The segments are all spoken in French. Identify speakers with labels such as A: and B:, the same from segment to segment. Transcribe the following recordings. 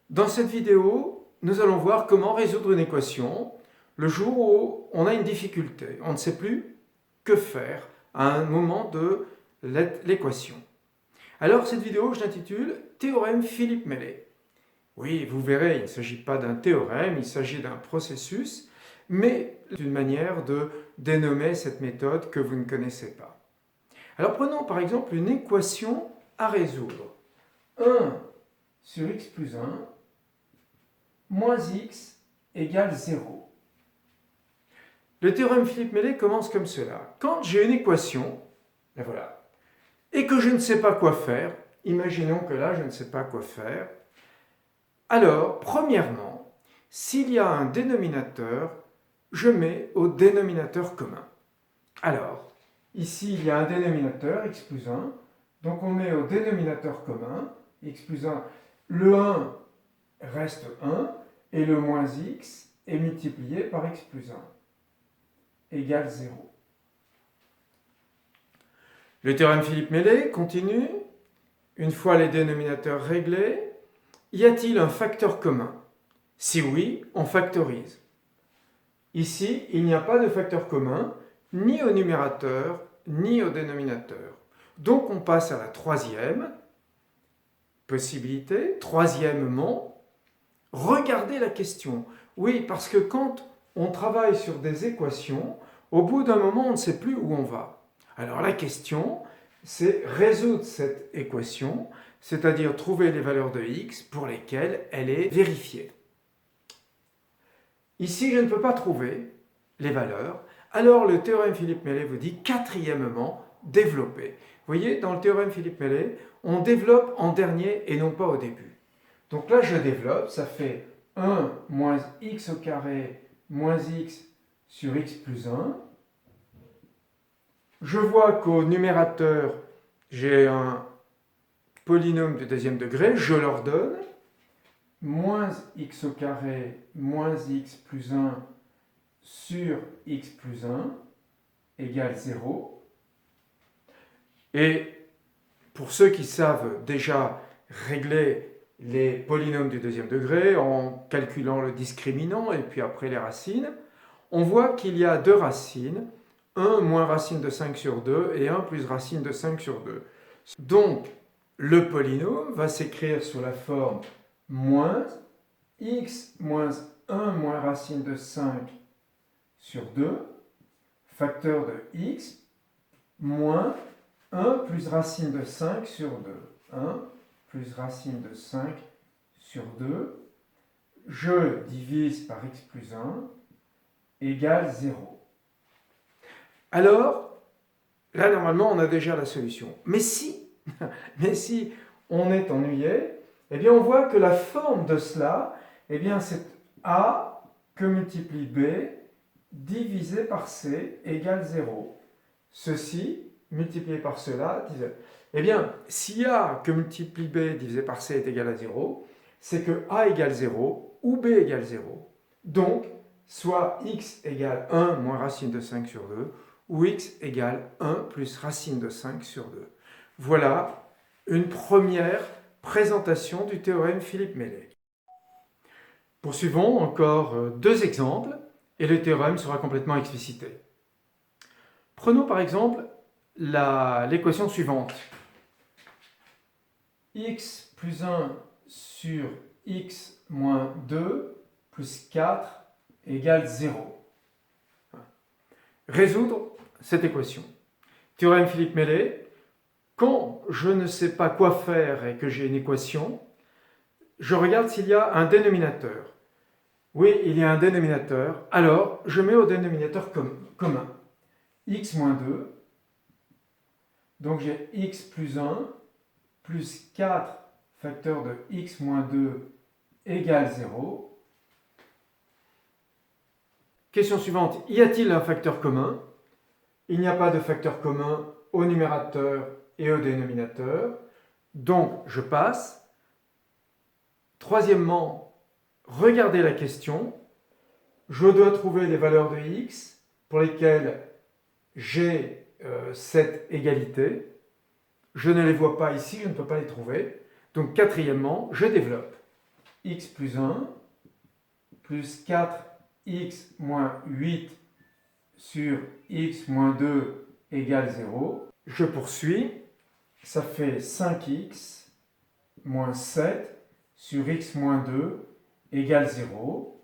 A: Dans cette vidéo, nous allons voir comment résoudre une équation le jour où on a une difficulté. On ne sait plus que faire à un moment de l'équation. Alors cette vidéo, je l'intitule « Théorème Philippe-Meillet ». Oui, vous verrez, il ne s'agit pas d'un théorème, il s'agit d'un processus, mais d'une manière de dénommer cette méthode que vous ne connaissez pas. Alors prenons par exemple une équation à résoudre. 1 sur x plus 1 moins x égale 0. Le théorème Philippe-Meillet commence comme cela. Quand j'ai une équation, la voilà, et que je ne sais pas quoi faire, imaginons que là je ne sais pas quoi faire, alors premièrement, s'il y a un dénominateur, je mets au dénominateur commun. Alors, ici il y a un dénominateur, x plus 1, donc on met au dénominateur commun, x plus 1, le 1 reste 1, et le moins x est multiplié par x plus 1, égale 0. Le théorème Philippe-Meillet continue. Une fois les dénominateurs réglés, y a-t-il un facteur commun? Si oui, on factorise. Ici, il n'y a pas de facteur commun, ni au numérateur, ni au dénominateur. Donc on passe à la troisième possibilité, troisièmement, regardez la question. Oui, parce que quand on travaille sur des équations, au bout d'un moment, on ne sait plus où on va. Alors la question, c'est résoudre cette équation, c'est-à-dire trouver les valeurs de x pour lesquelles elle est vérifiée. Ici, je ne peux pas trouver les valeurs, alors le théorème Philippe-Meillet vous dit quatrièmement, développer. Vous voyez, dans le théorème Philippe-Meillet, on développe en dernier et non pas au début. Donc là, je développe, ça fait 1 moins x au carré moins x sur x plus 1. Je vois qu'au numérateur, j'ai un polynôme du deuxième degré, je l'ordonne. Moins x au carré moins x plus 1 sur x plus 1 égale 0. Et pour ceux qui savent déjà régler les polynômes du deuxième degré en calculant le discriminant et puis après les racines, on voit qu'il y a deux racines, 1 moins racine de 5 sur 2 et 1 plus racine de 5 sur 2. Donc, le polynôme va s'écrire sous la forme moins x moins 1 moins racine de 5 sur 2, facteur de x, moins 1 plus racine de 5 sur 2. 1 plus racine de 5 sur 2. Je divise par x plus 1 égale 0. Alors, là, normalement, on a déjà la solution. Mais si on est ennuyé, eh bien, on voit que la forme de cela, eh bien, c'est a que multiplie b divisé par c égale 0. Ceci multiplié par cela, eh bien, si a que multiplie b divisé par c est égal à 0, c'est que a égale 0 ou b égale 0. Donc, soit x égale 1 moins racine de 5 sur 2, ou x égale 1 plus racine de 5 sur 2. Voilà une première présentation du théorème Philippe-Meillet. Poursuivons encore deux exemples et le théorème sera complètement explicité. Prenons par exemple l'équation suivante. X plus 1 sur x moins 2 plus 4 égale 0. Résoudre cette équation. Théorème Philippe-Meillet, quand je ne sais pas quoi faire et que j'ai une équation, je regarde s'il y a un dénominateur. Oui, il y a un dénominateur, alors je mets au dénominateur commun. X moins 2, donc j'ai x plus 1 plus 4 facteur de x moins 2 égale 0. Question suivante, y a-t-il un facteur commun? Il n'y a pas de facteur commun au numérateur et au dénominateur, donc je passe. Troisièmement, regardez la question. Je dois trouver les valeurs de x pour lesquelles j'ai cette égalité. Je ne les vois pas ici, je ne peux pas les trouver. Donc quatrièmement, je développe. x plus 1 plus 4x moins 8 sur x moins 2 égale 0. Je poursuis, ça fait 5x moins 7 sur x moins 2 égale 0.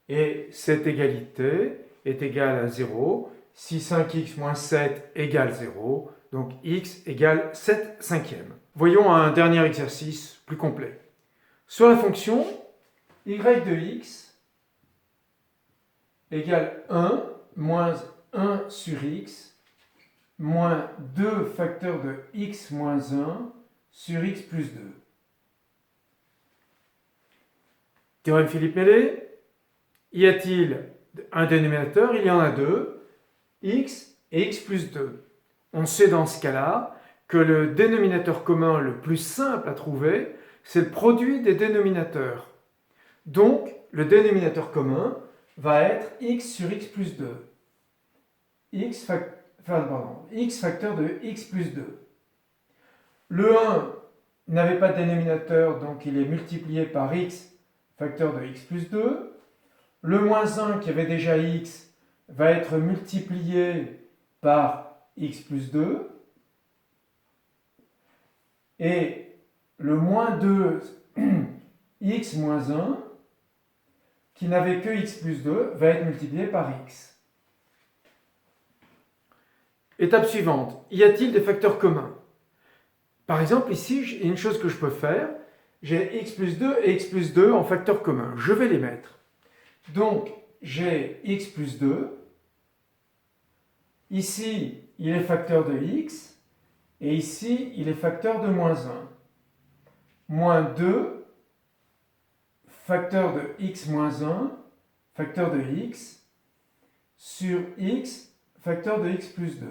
A: Et cette égalité est égale à 0 si 5x moins 7 égale 0, donc x égale 7 cinquièmes. Voyons un dernier exercice plus complet. Sur la fonction y de x égale 1 moins 1 sur x moins 2 facteur de x moins 1 sur x plus 2. Théorème Philippe-Meillet, y a-t-il un dénominateur? Il y en a deux, x et x plus 2. On sait dans ce cas-là que le dénominateur commun le plus simple à trouver, c'est le produit des dénominateurs. Donc, le dénominateur commun va être x sur x plus 2. X facteur de x plus 2. Le 1 n'avait pas de dénominateur, donc il est multiplié par x facteur de x plus 2. Le moins 1 qui avait déjà x va être multiplié par x plus 2. Et le moins 2 x moins 1 qui n'avait que x plus 2 va être multiplié par x. Étape suivante, y a-t-il des facteurs communs? Par exemple, ici, il y a une chose que je peux faire, j'ai x plus 2 et x plus 2 en facteurs communs. Je vais les mettre. Donc, j'ai x plus 2. Ici, il est facteur de x. Et ici, il est facteur de moins 1. Moins 2, facteur de x moins 1, facteur de x, sur x, facteur de x plus 2.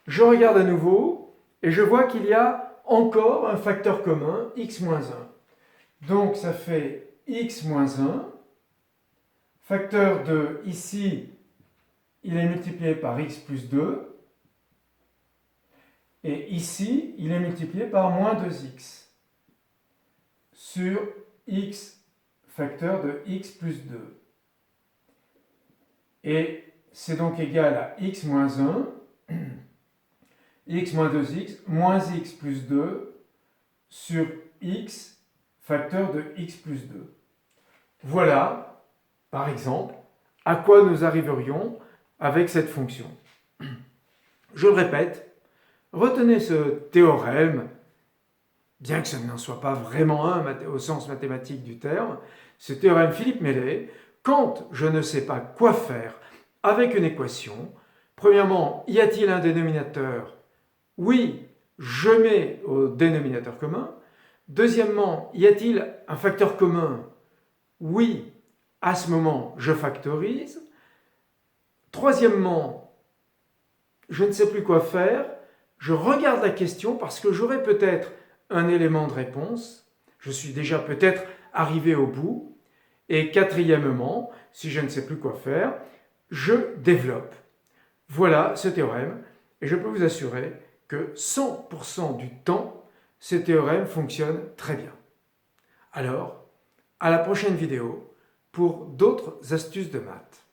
A: Je regarde à nouveau et je vois qu'il y a encore un facteur commun, x moins 1. Donc, ça fait x moins 1. Facteur de ici, il est multiplié par x plus 2. Et ici, il est multiplié par moins 2x sur x facteur de x plus 2. Et c'est donc égal à x moins 1, x moins 2x, moins x plus 2 sur x facteur de x plus 2. Voilà, par exemple, à quoi nous arriverions avec cette fonction. Je le répète, retenez ce théorème, bien que ce n'en soit pas vraiment un au sens mathématique du terme, ce théorème Philippe-Meillet, quand je ne sais pas quoi faire avec une équation, premièrement, y a-t-il un dénominateur? Oui, je mets au dénominateur commun. Deuxièmement, y a-t-il un facteur commun? Oui, à ce moment, je factorise. Troisièmement, je ne sais plus quoi faire. Je regarde la question parce que j'aurai peut-être un élément de réponse. Je suis déjà peut-être arrivé au bout. Et quatrièmement, si je ne sais plus quoi faire, je développe. Voilà ce théorème. Et je peux vous assurer que 100% du temps, ce théorème fonctionne très bien. Alors, à la prochaine vidéo pour d'autres astuces de maths.